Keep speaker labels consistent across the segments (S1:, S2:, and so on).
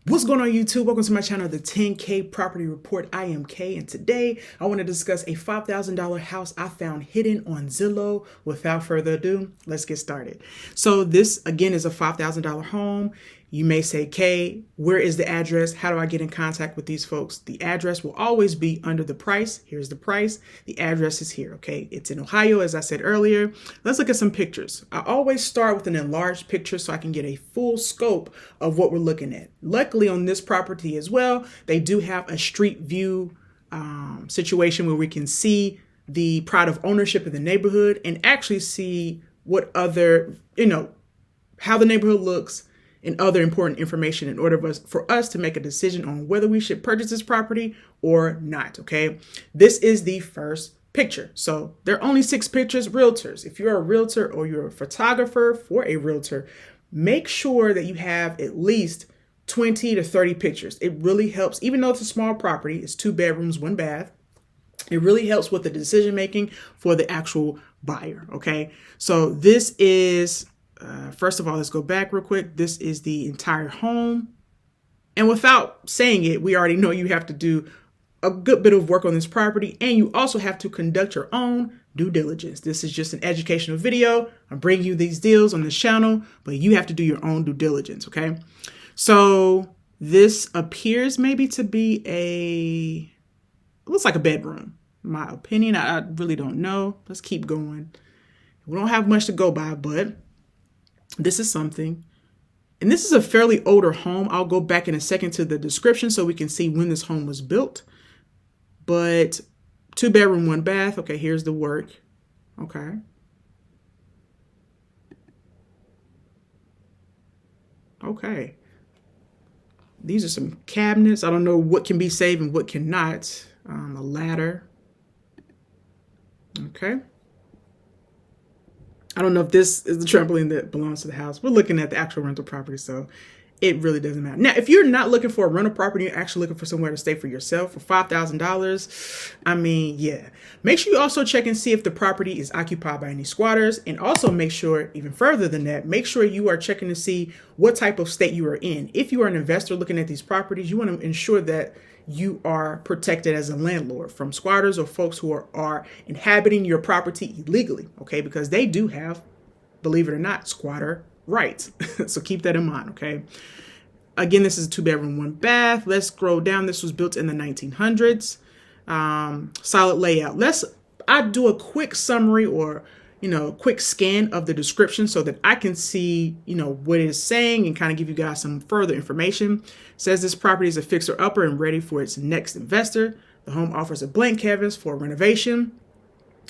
S1: What's going on YouTube? Welcome to my channel, the 10K Property Report. I am K, and today I want to discuss a $5,000 house I found hidden on Zillow. Without further ado, let's get started. So this again is a $5,000 home. You may say, K, where is the address? How do I get in contact with these folks? The address will always be under the price. Here's the price. The address is here, okay? It's in Ohio, as I said earlier. Let's look at some pictures. I always start with an enlarged picture so I can get a full scope of what we're looking at. Luckily on this property as well, they do have a street view situation where we can see the pride of ownership of the neighborhood and actually see what other, how the neighborhood looks and other important information in order for us to make a decision on whether we should purchase this property or not, okay? This is the first picture. So there are only 6 pictures. Realtors, if you're a realtor or you're a photographer for a realtor, make sure that you have at least 20 to 30 pictures. It really helps, even though it's a small property, it's 2 bedrooms, 1 bath. It really helps with the decision making for the actual buyer, okay? So this is first of all, let's go back real quick. This is the entire home. And without saying it, we already know you have to do a good bit of work on this property, and you also have to conduct your own due diligence. This is just an educational video. I'm bringing you these deals on this channel, but you have to do your own due diligence, okay? So this appears maybe to be it looks like a bedroom. In my opinion, I really don't know. Let's keep going. We don't have much to go by, but this is something. And this is a fairly older home. I'll go back in a second to the description so we can see when this home was built. But 2 bedroom, 1 bath. Okay, here's the work. Okay. Okay. These are some cabinets. I don't know what can be saved and what cannot. A ladder. Okay. I don't know if this is the trampoline that belongs to the house. We're looking at the actual rental property, so it really doesn't matter. Now, if you're not looking for a rental property, you're actually looking for somewhere to stay for yourself for $5,000, I mean, yeah. Make sure you also check and see if the property is occupied by any squatters, and also make sure, even further than that, make sure you are checking to see what type of state you are in. If you are an investor looking at these properties, you want to ensure that you are protected as a landlord from squatters or folks who are inhabiting your property illegally, okay? Because they do have, believe it or not, squatter rights. So keep that in mind, okay? Again, this is a 2 bedroom, 1 bath. Let's scroll down. This was built in the 1900s. Solid layout. I do a quick summary or quick scan of the description so that I can see, what it is saying and kind of give you guys some further information. It says this property is a fixer-upper and ready for its next investor. The home offers a blank canvas for renovation.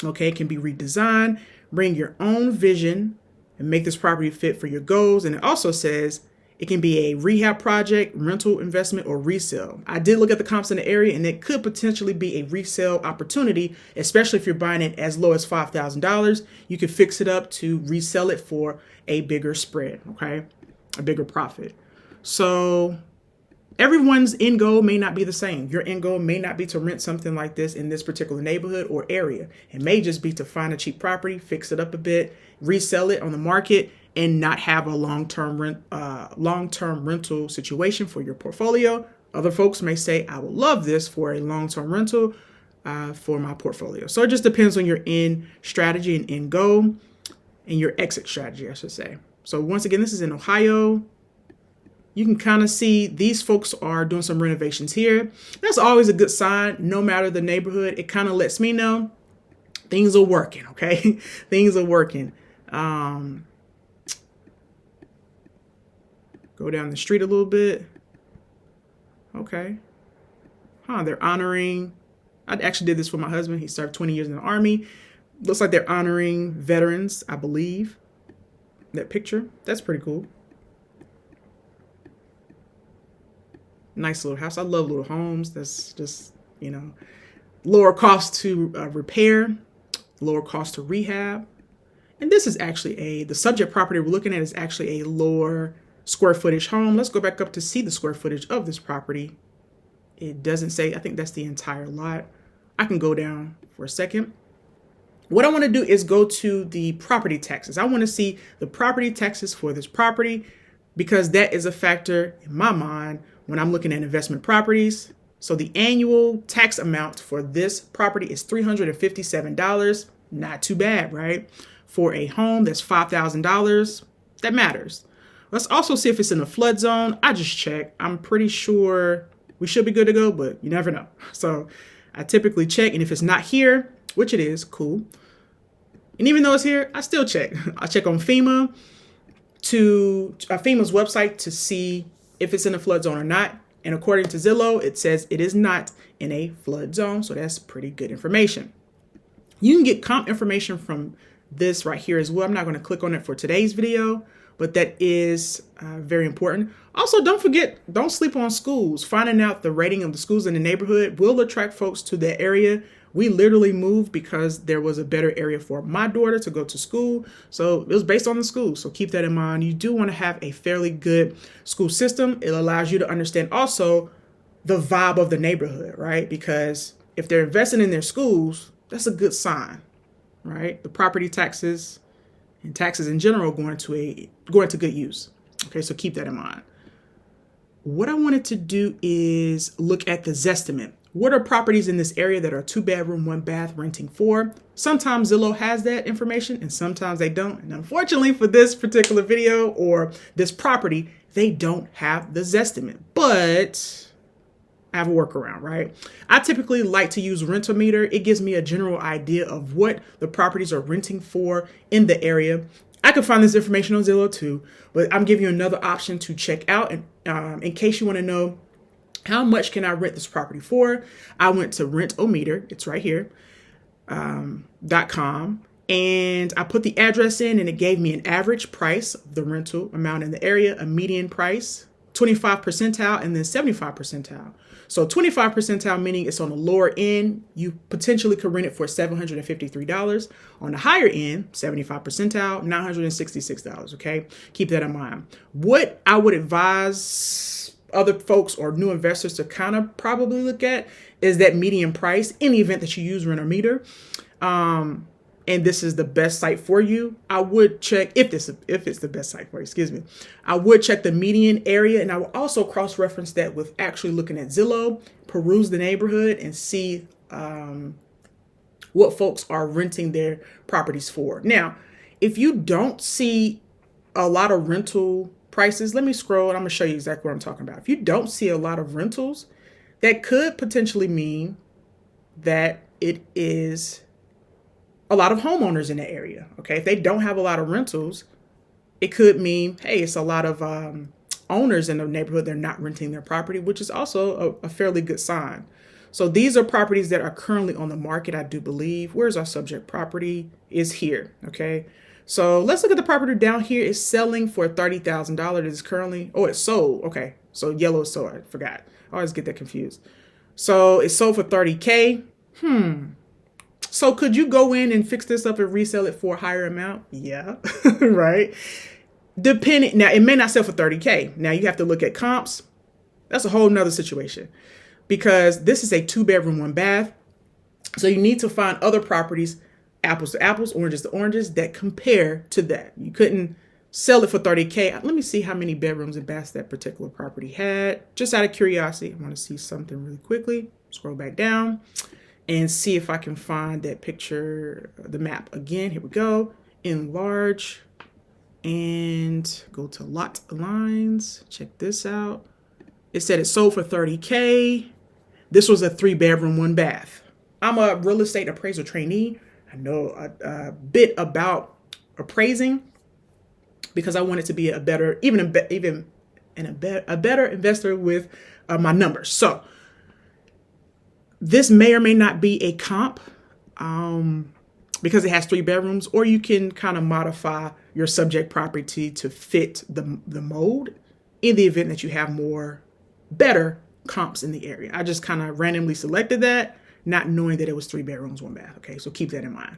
S1: Okay, it can be redesigned. Bring your own vision and make this property fit for your goals. And it also says it can be a rehab project, rental investment, or resale. I did look at the comps in the area, and it could potentially be a resale opportunity, especially if you're buying it as low as $5,000. You could fix it up to resell it for a bigger spread, okay? A bigger profit. So everyone's end goal may not be the same. Your end goal may not be to rent something like this in this particular neighborhood or area. It may just be to find a cheap property, fix it up a bit, resell it on the market, and not have a long-term rental situation for your portfolio. Other folks may say, I would love this for a long-term rental for my portfolio. So it just depends on your end strategy and end goal and your exit strategy, I should say. So once again, this is in Ohio. You can kind of see these folks are doing some renovations here. That's always a good sign. No matter the neighborhood, it kind of lets me know things are working, okay? Things are working. Go down the street a little bit. Okay. They're honoring. I actually did this for my husband. He served 20 years in the Army. Looks like they're honoring veterans, I believe. That picture. That's pretty cool. Nice little house. I love little homes. That's just, lower cost to repair, lower cost to rehab. And this is actually the subject property we're looking at is actually a lower square footage home. Let's go back up to see the square footage of this property. It doesn't say, I think that's the entire lot. I can go down for a second. What I want to do is go to the property taxes. I want to see the property taxes for this property. because that is a factor in my mind when I'm looking at investment properties. So the annual tax amount for this property is $357. Not too bad, right? For a home that's $5,000, that matters. Let's also see if it's in a flood zone. I just check. I'm pretty sure we should be good to go, but you never know. So I typically check, and if it's not here, which it is, cool. And even though it's here, I still check. I check on FEMA FEMA's website to see if it's in a flood zone or not. And according to Zillow, it says it is not in a flood zone. So that's pretty good information. You can get comp information from this right here as well. I'm not going to click on it for today's video, but that is very important. Also, don't sleep on schools. Finding out the rating of the schools in the neighborhood will attract folks to that area. We literally moved because there was a better area for my daughter to go to school. So it was based on the school. So keep that in mind. You do want to have a fairly good school system. It allows you to understand also the vibe of the neighborhood, right? Because if they're investing in their schools, that's a good sign, right? The property taxes and taxes in general going to good use. Okay, so keep that in mind. What I wanted to do is look at the Zestimate. What are properties in this area that are 2-bedroom, 1-bath renting for? Sometimes Zillow has that information and sometimes they don't. And unfortunately for this particular video or this property, they don't have the Zestimate, but I have a workaround, right? I typically like to use Rentometer. It gives me a general idea of what the properties are renting for in the area. I can find this information on Zillow too, but I'm giving you another option to check out in case you want to know how much can I rent this property for. I went to Rentometer, it's right here, .com, and I put the address in and it gave me an average price of the rental amount in the area, a median price, 25 percentile, and then 75 percentile. So 25 percentile meaning it's on the lower end. You potentially could rent it for $753. On the higher end, 75 percentile, $966. Okay, keep that in mind. What I would advise other folks or new investors to kind of probably look at is that median price in the event that you use Rentometer. And this is the best site for you. I would check if it's the best site for you, I would check the median area, and I will also cross-reference that with actually looking at Zillow, peruse the neighborhood, and see what folks are renting their properties for. Now, if you don't see a lot of rental prices, let me scroll and I'm gonna show you exactly what I'm talking about. If you don't see a lot of rentals, that could potentially mean that it is a lot of homeowners in the area. Okay, if they don't have a lot of rentals, it could mean, hey, it's a lot of owners in the neighborhood. They're not renting their property, which is also a fairly good sign. So these are properties that are currently on the market, I do believe. Where's our subject property? Is here. Okay, so let's look at the property down here. It's selling for $30,000. It is currently, it's sold. Okay, so yellow is sold. I forgot. I always get that confused. So it's sold for $30K. So could you go in and fix this up and resell it for a higher amount? Yeah, right. Depending, now it may not sell for $30K. Now you have to look at comps. That's a whole nother situation because this is a 2-bedroom, 1-bath. So you need to find other properties, apples to apples, oranges to oranges, that compare to that. You couldn't sell it for $30K. Let me see how many bedrooms and baths that particular property had. Just out of curiosity, I want to see something really quickly. Scroll back down and see if I can find that picture, the map again. Here we go. Enlarge and go to lot lines. Check this out. It said it sold for $30K. This was a 3-bedroom, 1-bath. I'm a real estate appraiser trainee. I know a bit about appraising because I wanted to be a better investor with my numbers. So this may or may not be a comp because it has 3 bedrooms, or you can kind of modify your subject property to fit the mold in the event that you have better comps in the area. I just kind of randomly selected that, not knowing that it was 3 bedrooms, 1 bath. Okay, so keep that in mind.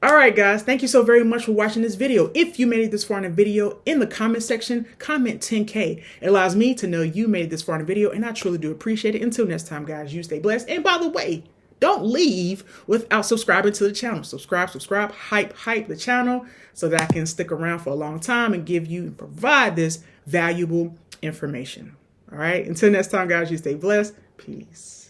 S1: All right, guys, thank you so very much for watching this video. If you made it this far in the video, in the comment section, comment 10K. It allows me to know you made it this far in the video, and I truly do appreciate it. Until next time, guys, you stay blessed. And by the way, don't leave without subscribing to the channel. Subscribe, hype the channel so that I can stick around for a long time and give you and provide this valuable information. All right. Until next time, guys, you stay blessed. Peace.